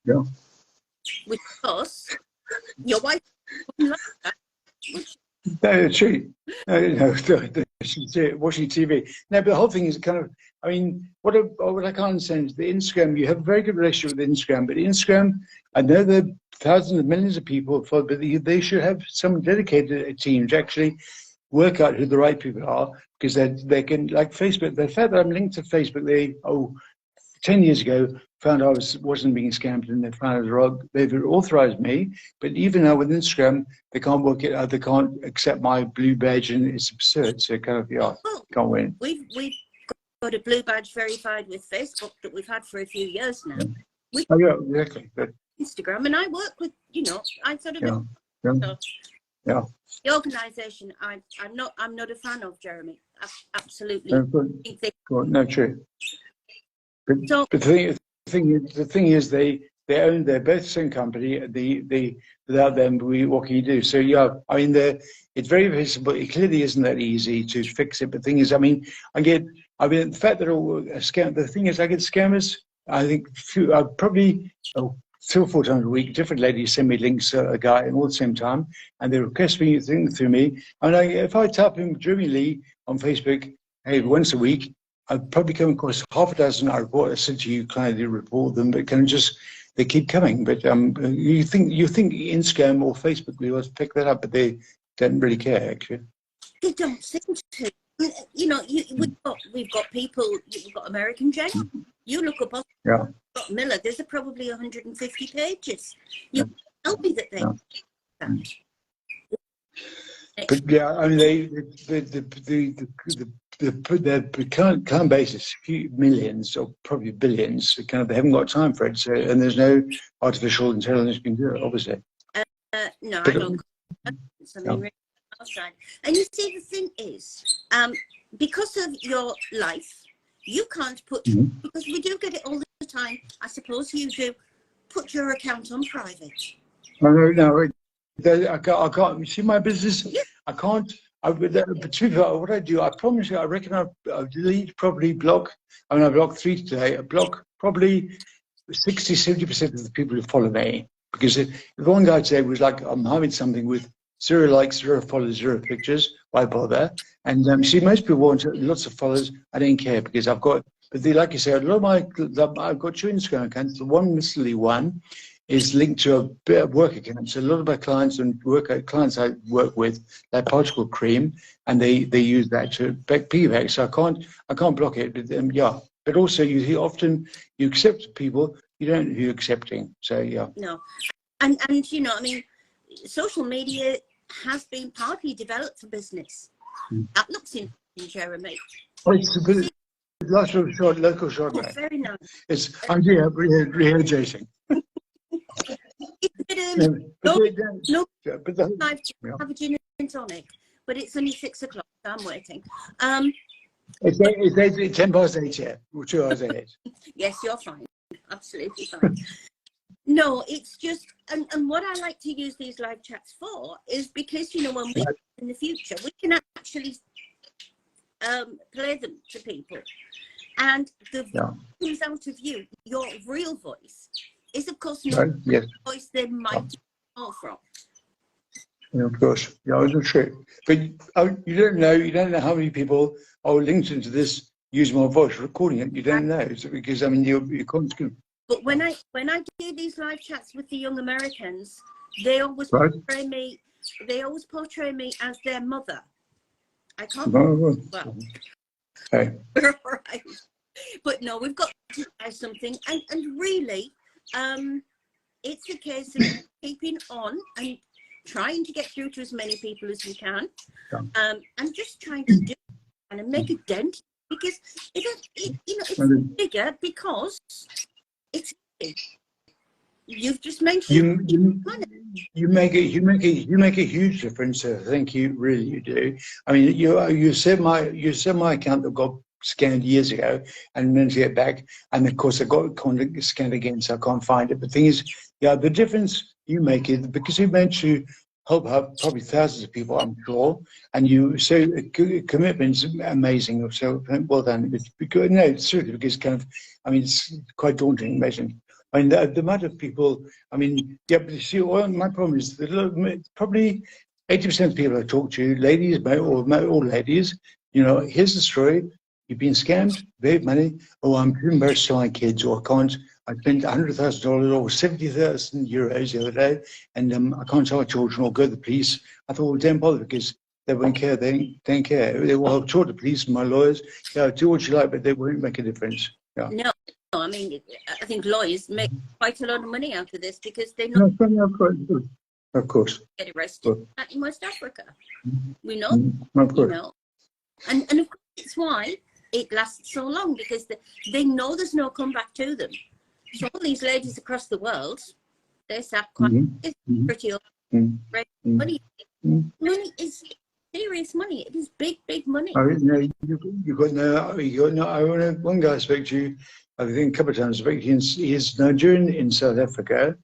Yeah. Which of course, your wife wouldn't like that, would she? No, true. No, she's watching TV. No, but the whole thing is kind of, I mean, what I can't understand is the Instagram, you have a very good relationship with Instagram, but Instagram, I know there are thousands of millions of people, but they should have some dedicated team to actually work out who the right people are, because they can, like Facebook, the fact that I'm linked to Facebook, 10 years ago, found I wasn't being scammed, and they found they've authorized me. But even now with Instagram, they can't work it out. They can't accept my blue badge, and it's absurd. So kind of, yeah, Well, can't win. We've got a blue badge verified with Facebook that we've had for a few years now. Yeah. Oh yeah, exactly. But Instagram, and I work with, I sort of yeah. The organisation. I'm not a fan of, Jeremy. Absolutely. No, true. But the thing is, they own, they're both the same company. Without them, what can you do? So yeah, I mean, it's very visible. It clearly isn't that easy to fix it. But the thing is, I mean, the fact that all scam. The thing is, I get scammers. I think probably 3 or 4 times a week. Different ladies send me links to a guy, and all at the same time, and they request me things through me. And if I type in Jeremy Lee on Facebook, hey, once a week, I've probably come across half a dozen. I said to you, kind of report them, but they keep coming. But you think Instagram or Facebook will pick that up, but they don't really care, actually. They don't seem to. We've got people. We've got American Jen. You look up Scott Miller. There's probably 150 pages. You tell me that they. But yeah, I mean, their current base is a few millions or probably billions. They haven't got time for it. So, and there's no artificial intelligence can do it, obviously. No, I don't. Something outside. And you see, the thing is, because of your life, you can't put because we do get it all the time. I suppose you do. Put your account on private. No. I can't. You see my business? Yeah. I can't. What I do, I promise you, I reckon I delete, probably block. I mean, I blocked 3 today. I block probably 60-70% of the people who follow me. Because the one guy today was like, I'm having something with 0 likes, 0 followers, 0 pictures. Why bother? And see, most people want lots of followers. I don't care because I've got, like you say, a lot of I've got 2 Instagram accounts. The one, Mr. One, is linked to a work account. So a lot of my clients and clients I work with, they're particle cream, and they use that to piggyback. So I can't block it. But also you often you accept people, you don't know who you're accepting. So yeah. No, and I mean, social media has been partly developed for business. That looks in Jeremy. It's a bit local short. Very nice. It's re-aging. No, have a gin and tonic, but it's only 6 o'clock. So I'm waiting. It's 10 past 8 here. 2 hours 8. Yes, you're fine. Absolutely fine. No, it's just, and what I like to use these live chats for is because when we in the future we can actually play them to people, and the voice out of you, your real voice, is of course not the voice they might know from. Yeah, of course, it's true. But you don't know how many people are linked into this using my voice, recording it. You don't know, because I mean you're constant. But when I do these live chats with the young Americans, they always portray me. They always portray me as their mother. I can't. Well, hey. Right. But no, we've got to try something, and really, it's a case of keeping on and trying to get through to as many people as we can, and just trying to do and make a dent, because it's bigger because it's. You've just mentioned you make a huge difference. I think you do. I mean, you said my account that got scanned years ago and managed to get back, and of course I got scanned again, so I can't find it. But the thing is, the difference you make is because you managed to help out probably thousands of people, I'm sure, and you so commitment's amazing. So well done. It's because, no, it's true, because I mean, it's quite daunting. Imagine. I mean, the amount of people, I mean, yeah, but you see, my problem is that probably 80% of people I talk to, ladies or ladies, you know, here's the story. You've been scammed, paid money. Oh, I'm too embarrassed to my kids, or I can't. I spent $100,000 or 70,000 euros the other day, and I can't tell my children or go to the police. I thought, well, don't bother because they won't care. They don't care. They will I'll talk to the police and my lawyers. Yeah, do what you like, but they won't make a difference. Yeah. No, I mean, I think lawyers make quite a lot of money out of this because they No, know of course. get arrested in West Africa. We know, Of course. you know, and of course it's why it lasts so long because they know there's no comeback to them. So all these ladies across the world, they sat quite pretty up. Money is serious money. It is big, big money. I mean, you got no. I want one guy I spoke to, I think a couple of times. He's Nigerian in South Africa,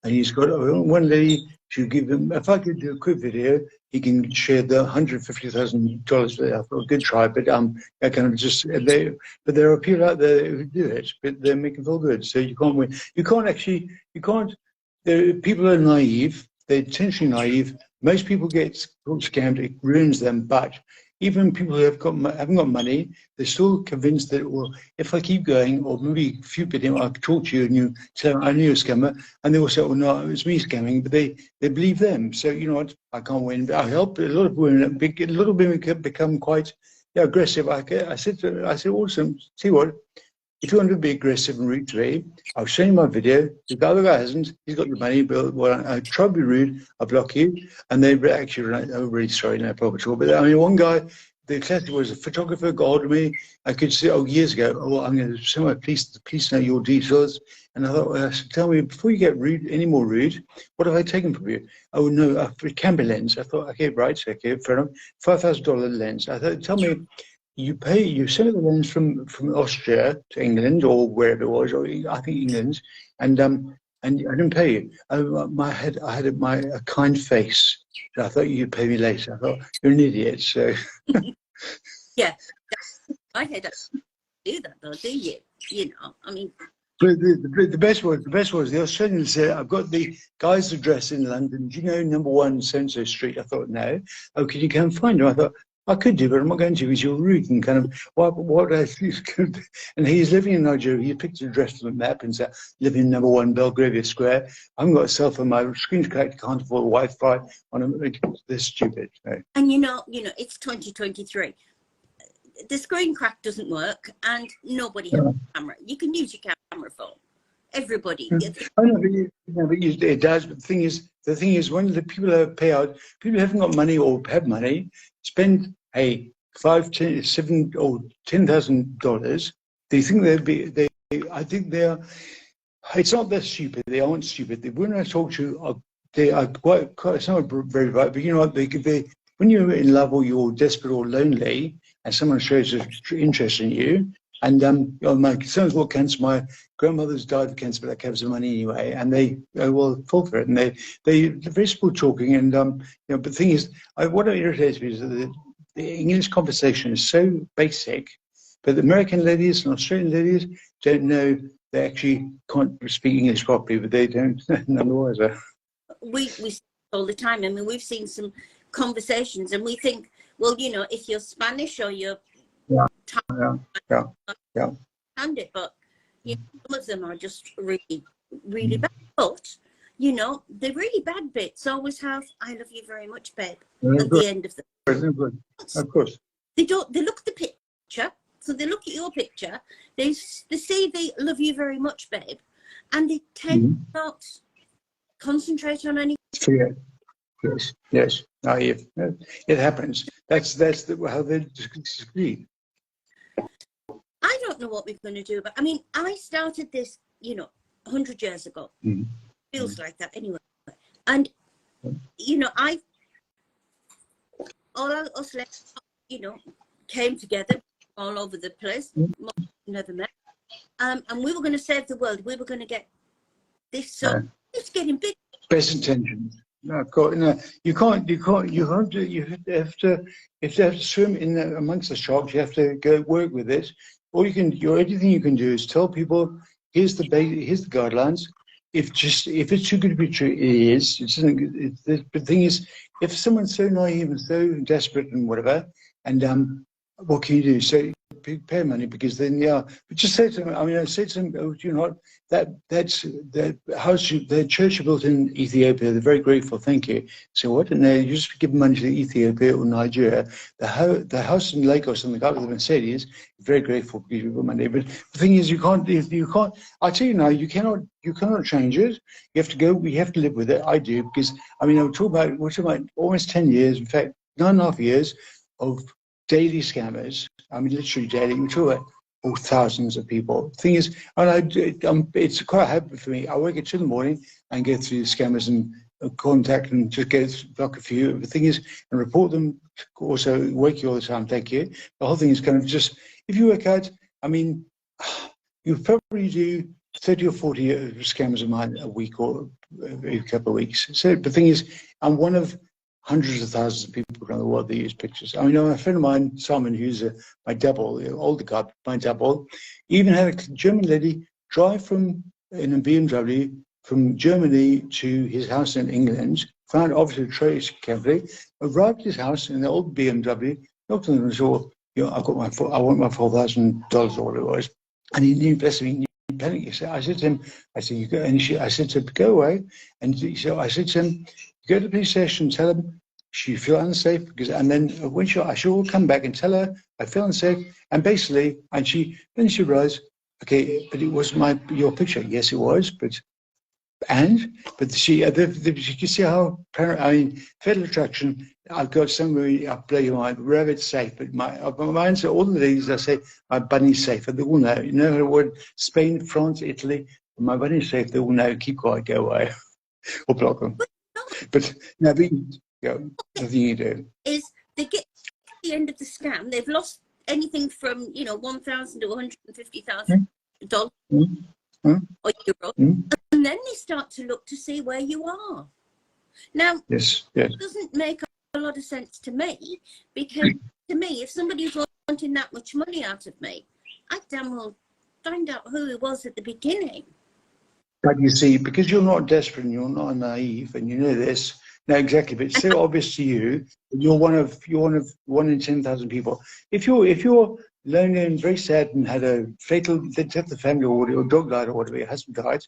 and he's got one lady. She'll give him. If I could do a quick video, he can share the $150,000. I thought, good try, but I kind of just but there are people out there who do it, but they're making feel good. So you can't win. You can't. People are naive. They're intentionally naive. Most people get scammed. It ruins them. But even people who haven't got money, they're still convinced that, well, if I keep going, or maybe a few people, I'll talk to you and you tell them I knew a scammer, and they will say, well, no, it was me scamming, but they believe them. So you know what? I can't win. But I help a lot of women. A lot of women become quite aggressive. I said, awesome. See what? If you want to be aggressive and rude to me, I'll show you my video. The other guy hasn't. He's got your money, but I try to be rude. I block you. And they actually, I'm really sorry, no problem at all. But I mean, one guy, the classic was a photographer, got hold of me. I could say, years ago, I'm going to send the police know your details. And I thought, well, tell me, before you get rude, any more rude, what have I taken from you? Oh, no, a camera lens. I thought, okay, right, okay, fair enough. $5,000 lens. I thought, tell me, you sent the lens from Austria to England or wherever it was, or I think England, and I didn't pay you. I had a kind face. So I thought you'd pay me later. I thought you're an idiot. So yeah, I had to do that though, do you? You know, I mean. But the best was the Australian said, I've got the guy's address in London. Do you know number 1 Senso Street? I thought, no. Oh, can you come and find him? I thought, I could do, but I'm not going to because you're rude and kind of what I think. And he's living in Nigeria. He picked an address on the map and said, living in number 1 Belgravia Square. I haven't got a cell phone. My screen's cracked. Can't afford Wi-Fi. They're stupid. Right? And you know, it's 2023. The screen crack doesn't work, and nobody has a camera. You can use your camera phone. Everybody. I know, but it does. But the thing is, when the people who pay out, people who haven't got money or have money, spend $5, $10, $7, or $10,000. They think I think they are. It's not that stupid. They aren't stupid. The women I talk to they are quite. It's not very bright, but you know what? When you're in love or you're desperate or lonely, and someone shows interest in you, and my son's got cancer. My grandmother's died of cancer, but that covers the money anyway. And they will fall for it, and they're very small talking. And but the thing is, what irritates me is that the English conversation is so basic, but the American ladies and Australian ladies don't know. They actually can't speak English properly, but they don't none the wiser. We all the time. I mean, we've seen some conversations, and we think, well, if you're Spanish or you're understand it, but some of them are just really, really bad. But the really bad bits always have "I love you very much, babe" at the end of them. Of course. They don't. They look at the picture, so they look at your picture. They say they love you very much, babe, and they tend not concentrate on anything. Yes. Naive. It happens. That's how they disagree. I don't know what we're going to do, but I mean, I started this, 100 years ago. Feels like that anyway. And all of us, came together all over the place. Never met, and we were going to save the world. We were going to get this. So it's getting big. Best intentions. No, you can't. You have to swim in amongst the sharks. You have to go work with it. Anything you can do is tell people here's the guidelines. If it's too good to be true, it is. The thing is, if someone's so naive and so desperate and whatever, and what can you do? So pay money, because then but just say to them. I mean, I say to them, oh, you know what? That's the house, the church you built in Ethiopia. They're very grateful. Thank you. So what? And you just give money to Ethiopia or Nigeria. The house in Lagos and the guy with the Mercedes is very grateful because you put money. But the thing is, you can't. I tell you now, you cannot change it. You have to go. We have to live with it. I do, because I mean, we're talking about almost 10 years. In fact, 9.5 years of daily scammers. I mean, literally daily. We're talking about thousands of people. The thing is, and it's quite a habit for me. I wake up 2 in the morning and go through the scammers and contact and just block a few. The thing is, and report them. Also, wake you all the time. Thank you. The whole thing is kind of just, if you work out, I mean, you probably do 30 or 40 scammers of mine a week or a couple of weeks. So the thing is, I'm one of hundreds of thousands of people around the world that use pictures. I mean, a friend of mine, Simon, who's my double, the older guy, my double, even had a German lady drive in a BMW from Germany to his house in England, found obviously a trace carefully, arrived at his house in the old BMW, knocked on the door, I want my $4,000 or whatever it was. And he knew, bless him, he panicked. I said to him, I said to him, go away. And I said to him, go to the police station, tell them she feel unsafe, and then when I will come back and tell her I feel unsafe, and basically, then she realized, okay, but it was your picture. Yes, it was, but she, you can see how, I mean, Fatal Attraction, I've got somewhere up blow your mind, wherever it's safe, but my mind's all the ladies, I say, my bunny's safe, and they all know, the word Spain, France, Italy, my bunny's safe, they all know, keep quiet, go away, or block them. But now, nothing you do is they get to the end of the scam. They've lost anything from $1,000 to $150,000 or euro, and then they start to look to see where you are. Now, yes. It doesn't make a lot of sense to me, because to me, if somebody's wanting that much money out of me, I damn well find out who it was at the beginning. But you see, because you're not desperate and you're not naive, and you know this. No, exactly. But it's so obvious to you that you're one of 1 in 10,000 people. If you're lonely and very sad and had a fatal death of the family, or your dog died or whatever, your husband died,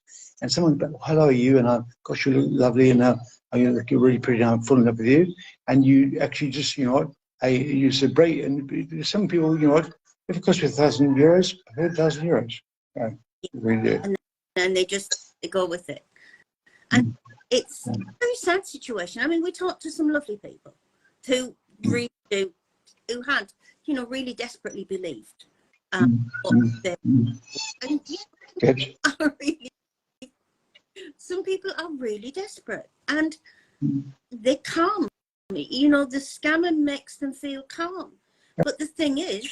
and someone, hello, you, and gosh, you look lovely, and you're really pretty, and I'm falling in love with you, and you actually just, you celebrate, and some people, if it costs you €1,000, €1,000. Yeah, really do. And they go with it. And it's a very sad situation. I mean, we talked to some lovely people who really had, really desperately believed some people are really desperate, and they calm. The scammer makes them feel calm. But the thing is,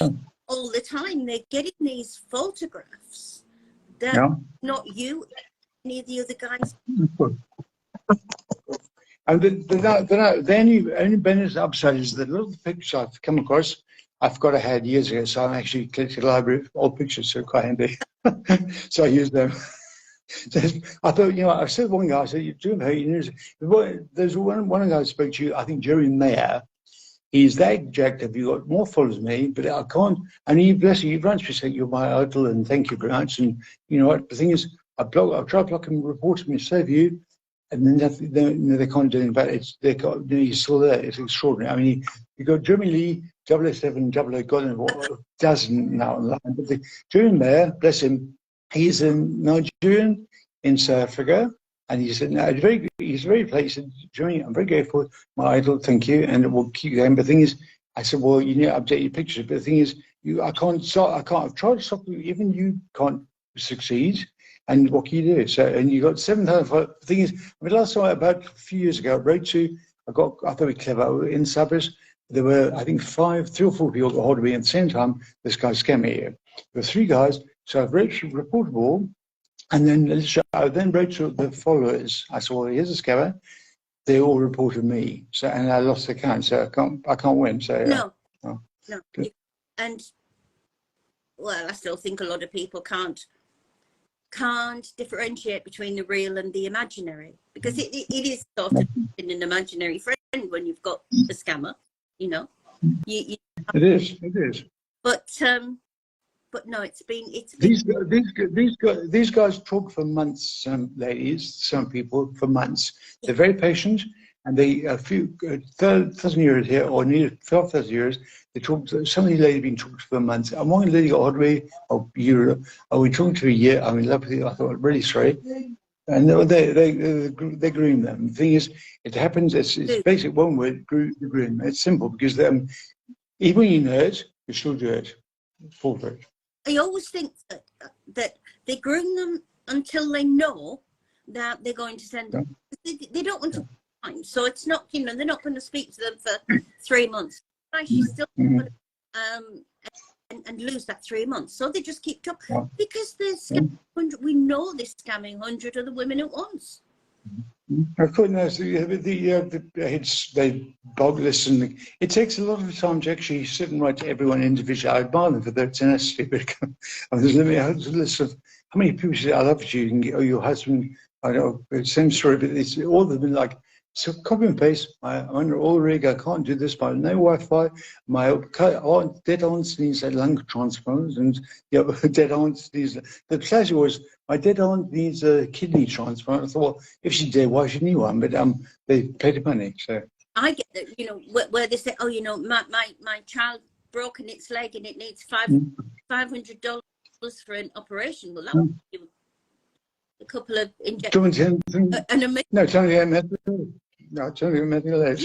all the time they're getting these photographs that not you, any of the other guys. And the only benefit upside is that a lot of the pictures I've come across, I forgot I had years ago, so I actually collected a library of old pictures, so quite handy. So I use them. I thought, I said one guy, I said, there's one guy I spoke to, I think Jerry Mayer. He's that jacked up. You've got more followers than me, but I can't. And he, bless you, he runs me saying, you're my idol, and thank you very much. And you know what? The thing is, I'll try to block him, report him, save you, and then they can't do anything about it. He's still there. It's extraordinary. I mean, you got Jeremy Lee, 007, 00, God knows what, dozen now online. But the Jeremy Mayer, bless him, he's a Nigerian in South Africa. And he said, no, he's very pleased. He said, Jeremy, I'm very grateful, my idol, thank you, and it will keep going. But the thing is, I said, well, you need to update your pictures. But the thing is, I've tried to stop you, even you can't succeed. And what can you do? So, and you got 7,000. The thing is, last time, about a few years ago, I thought it was clever, in Cyprus, there were, I think, 3 or 4 people got hold of me at the same time. This guy scammed me here. There were 3 guys, so I've reported all. And then I wrote to the followers. I said, well, here's a scammer. They all reported me. So, and I lost the account, so I can't win. So no. And well, I still think a lot of people can't can't differentiate between the real and the imaginary, because it is sort of an imaginary friend when you've got a scammer, you know. It is. But no, it's been these guys talk for months. Some ladies, some people for months. They're very patient, and they a few 1,000 years here or near 12,000 years. They talk. Some of these ladies have been talking for months. And one lady got hold of me, we talked to a year. I'm in love with you. I thought, really sorry. And they groom them. The thing is, it happens. It's basic one word. Groom. It's simple because even when you know it, you still do it. Fall for it. I always think that they groom them until they know that they're going to send them. They don't want to time, so it's not, you know, they're not going to speak to them for 3 months. She's still and lose that 3 months, so they just keep talking because they're scamming. We know they're scamming 100 other women at once. Of course, no, they bog listen. It takes a lot of time to actually sit and write to everyone individually. I admire them for their tenacity, but there's a list of how many people say, I love you, and your husband, I know, same story, but it's all of them like, so copy and paste. I'm under all rig, I can't do this, but no Wi-Fi. My dead aunt needs a lung transplant, and dead aunt needs, the pleasure was, my dead aunt needs a kidney transplant. I thought, well, if she did, why should she need one? But they paid the money, so. I get that, you know, where they say, oh, you know, my child broken its leg and it needs $500 for an operation. Well, that would be a couple of injections. No, Tony, you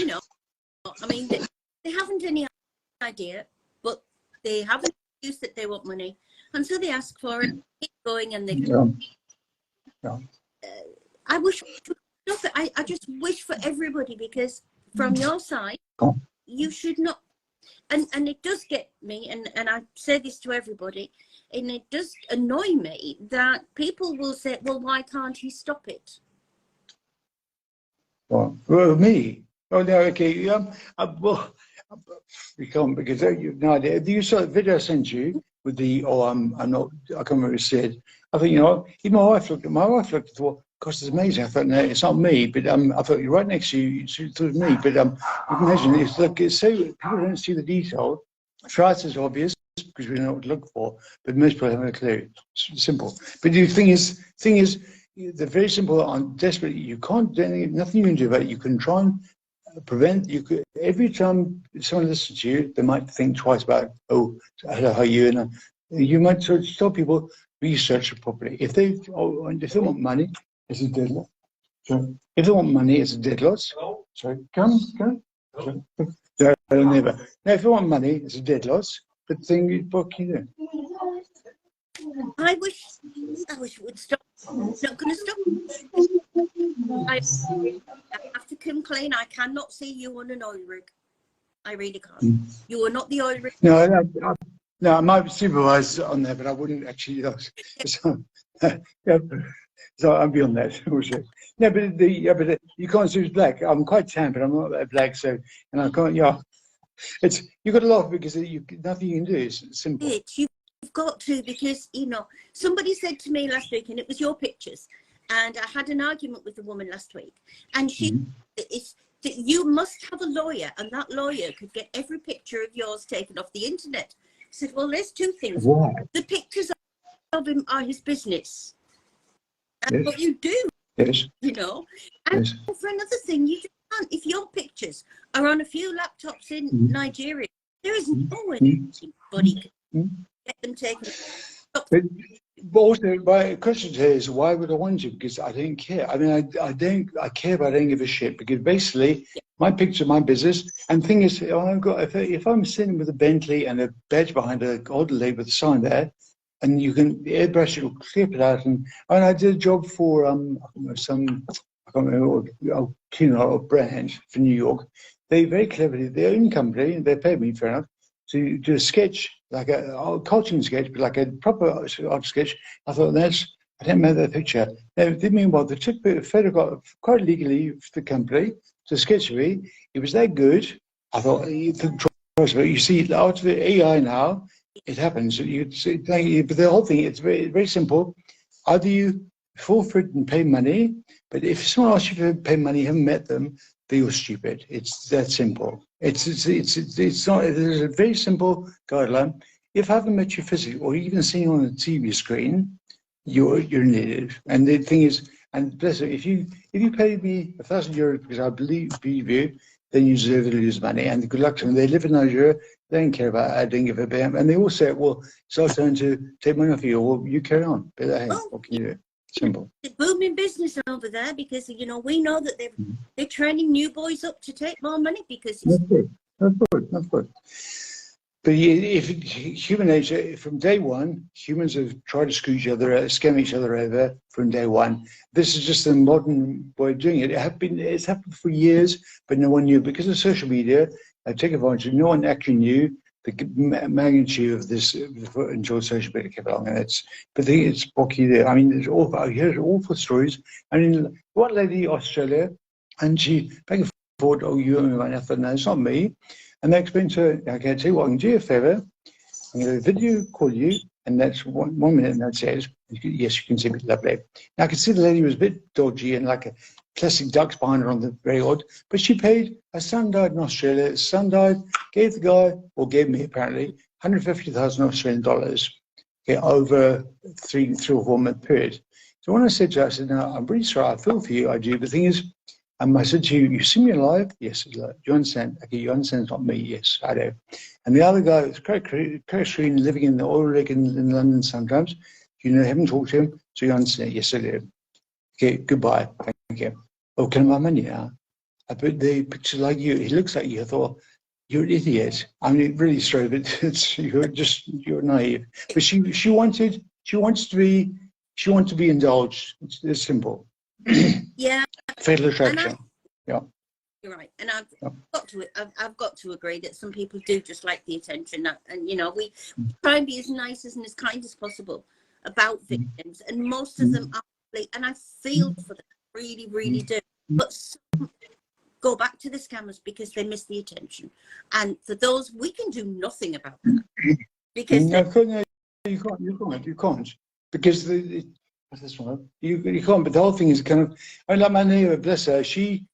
know, I mean, they haven't any idea, but they have an excuse that they want money, and so they ask for it, keep going, and they. I wish we could stop it. I just wish for everybody, because from your side, you should not, and it does get me, and I say this to everybody, and it does annoy me that people will say, well, why can't he stop it? Well, me? Oh, no, okay. We can't, because you've no idea. You saw the video I sent you with the, I'm not, I can't remember what it said. I think, you know, even my wife looked and thought, gosh, it's amazing. I thought, no, it's not me, but I thought, you're right next to you, she thought it was me. But you can imagine, it's so, people don't see the detail. For us, it's obvious, because we know what to look for, but most people haven't a clue. It's simple. But the thing is, they're very simple. I'm desperate. You can't do anything, nothing you can do about it. You can try and prevent. You could, every time someone listens to you, they might think twice about, oh, hello, how are you? And you might sort of stop people, research it properly. If they want money, it's a dead loss. So if they want money, it's a dead loss. Sorry, come. No, never. Now, if they want money, it's a dead loss. But the thing is, what can you do? I wish it would stop. It's not going to stop. I have to complain. I cannot see you on an oil rig. I really can't. You are not the oil rig. No, I might supervise on there, but I wouldn't actually. So I'll be on that. No, but you can't see black. I'm quite tan, but I'm not that black. So, and I can't. Yeah, it's you got to laugh because nothing you can do. It's simple. You've got to, because, you know, somebody said to me last week, and it was your pictures, and I had an argument with a woman last week, and she it's that you must have a lawyer, and that lawyer could get every picture of yours taken off the internet. I said, well, there's two things. Wow. The pictures of him are his business. And what you do, you know. And for another thing, you just can't, if your pictures are on a few laptops in Nigeria, there is no way anybody can get them taken. But also, my question here is, why would I want you? Because I don't care. I mean, I care, but I don't give a shit. Because basically, my picture, my business, and the thing is, if I'm sitting with a Bentley and a badge behind a old lady with a sign there, and you can airbrush it or clip it out, and I did a job for I can't remember, a brand for New York. They very cleverly, their own company, and they paid me fair enough, to do a sketch, like a cartoon sketch, but like a proper art sketch. I thought, I didn't remember that picture. Meanwhile, they took a photograph quite legally for the company to sketch me. It was that good. I thought, you see, out of the AI now, it happens. But the whole thing, it's very, very simple. either you fall for it and pay money, but if someone asks you to pay money, you haven't met them, then you're stupid. It's that simple. It's not. There's a very simple guideline. If I haven't met you physically, or even seen you on a TV screen, you're an idiot. And the thing is, and bless it, if you pay me €1,000 because I believe you, then you deserve to lose money. And good luck to them. They live in Nigeria. They don't care about it. I don't give a damn. And they all say, well, it's our turn to take money off you, or you carry on. But hey, what can you do? Simple. It's booming business over there because, you know, we know that they're training new boys up to take more money because it's... Of course. But if human nature, from day one, humans have tried to screw each other, scam each other over from day one. This is just a modern way of doing it. It's happened for years, but no one knew. Because of social media, take advantage. No one actually knew the magnitude of this until social media came along. And it's rocky there. I mean, I hear awful stories. I mean, one lady in Australia, and she back and forth, oh, you owe me money. I thought, no, it's not me. And they explained to her, okay, I'll tell you what, I can do you a favor. I'm going to video call you, and that's 1 minute, and that says, yes, you can see me, lovely. Now, I could see the lady was a bit dodgy and like a plastic ducks behind her on the very odd, but she paid. Her son died in Australia. His son died, gave the guy, or gave me apparently, 150,000 Australian dollars, okay, over three or 4 month period. So when I said to her, I said, no, I'm really sorry, I feel for you, I do. But the thing is, I said to you, you see me alive? Yes. Do you understand? Okay, you understand it's not me? Yes, I do. And the other guy was Korean, living in the oil rig in London sometimes. You know, haven't talked to him, so you understand? Yes, I do. Okay, goodbye. Thank you. Oh, can I have my money now? I put the picture like you. He looks like you. I thought, you're an idiot. I mean, really straight, but you're naive. But she wanted to be indulged. It's simple. Yeah. Fatal attraction. Yeah. You're right, and I've got to agree that some people do just like the attention, and you know, we try and be as nice and as kind as possible about victims, and most of them are, and I feel for them, really, really do. But some go back to the scammers because they miss the attention, and for those we can do nothing about that because you can't because this one. You can't, but the whole thing is kind of, I mean, like my neighbour, bless her, she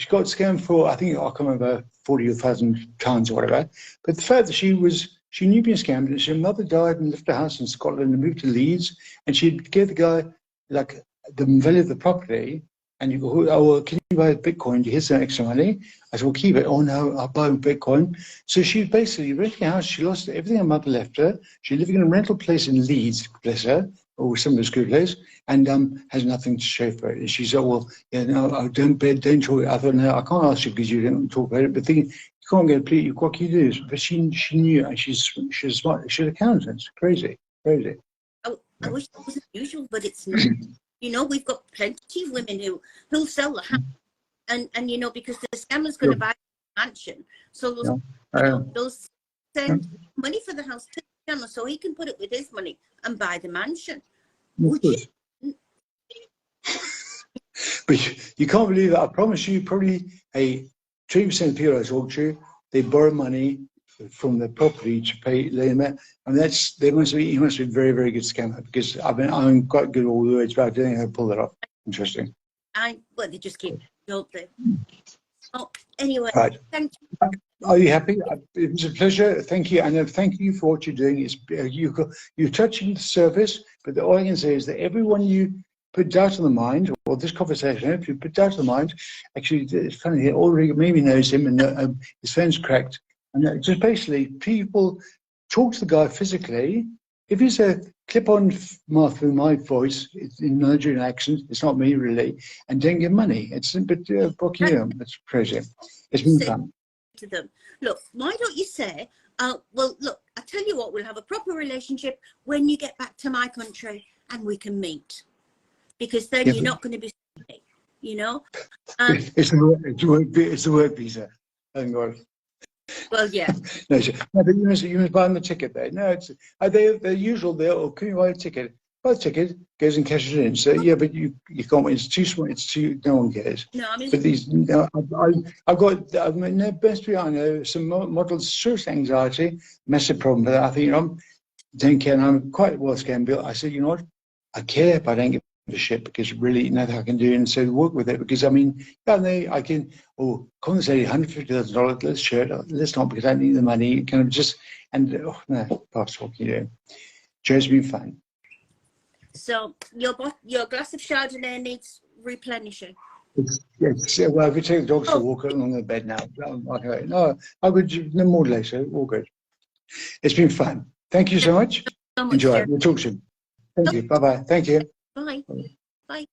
got scammed for, I think, I can't remember, 40 or 1,000 pounds or whatever. But the fact that she knew being scammed, and her mother died and left her house in Scotland and moved to Leeds, and she gave the guy, like, the value of the property, and you go, oh, well, can you buy Bitcoin? Here's some extra money. I said, well, keep it. Oh, no, I'll buy Bitcoin. So she basically renting a house. She lost everything her mother left her. She's living in a rental place in Leeds, bless her, or some of the school place, and has nothing to show for it. And she said, well, yeah, no, don't talk. I thought, no, I can't ask you because you don't talk about it. But you can't get a plea. What can you do? But she knew, and she's smart. She's an accountant. It's crazy. I wish that was unusual, but it's not. You know, we've got plenty of women who'll sell the house, and you know, because the scammer's going to buy a mansion, so they'll send money for the house to the scammer so he can put it with his money and buy the mansion. But you can't believe that. I promise you, probably 20% of people I talk to, they borrow money from the property to pay Lea, and he must be a very, very good scammer, because I'm quite good at all the words, but I don't think I pull that off. Interesting. Well, they just keep, don't they? Oh, anyway, right. Thank you. Are you happy? It was a pleasure. Thank you, and thank you for what you're doing. You're touching the surface, but all I can say is that everyone you put doubt on the mind, or this conversation, if you put doubt on the mind, actually, it's funny, already maybe knows him, and his phone's cracked. And just basically, people talk to the guy physically. If he's a clip-on mouth with my voice in Nigerian accent, it's not me really, and don't give money. It's a bit Buckingham. That's crazy. It's been fun. To them, look, why don't you say, well, look, I tell you what, we'll have a proper relationship when you get back to my country and we can meet, because then you're not going to be, you know. It's the work visa. Thank God. Well, yeah. No, but you must buy them the ticket there. No, it's they're usual there. Or can you buy a ticket? Buy the ticket, goes and cashes it in. So yeah, but you can't. It's too small. It's too. No one cares. No, I mean. But these, I've got. Best way I know, some models serious anxiety, massive problem. But I think don't care. And I'm quite well scammed. I said, you know what? I care if I don't give a shit because really nothing I can do and so work with it because I mean, yeah, I can, compensate $150,000, let's not because I need the money, kind of just, and no, past what can you do? Joe's been fun. So your glass of Chardonnay needs replenishing. Well, if we take the dogs to walk along the bed now, okay, no, I would no more later, all good. It's been fun. Thank you so much. So much, Enjoy. Joe. We'll talk soon. Thank you. Bye-bye. Thank you. Bye. Bye.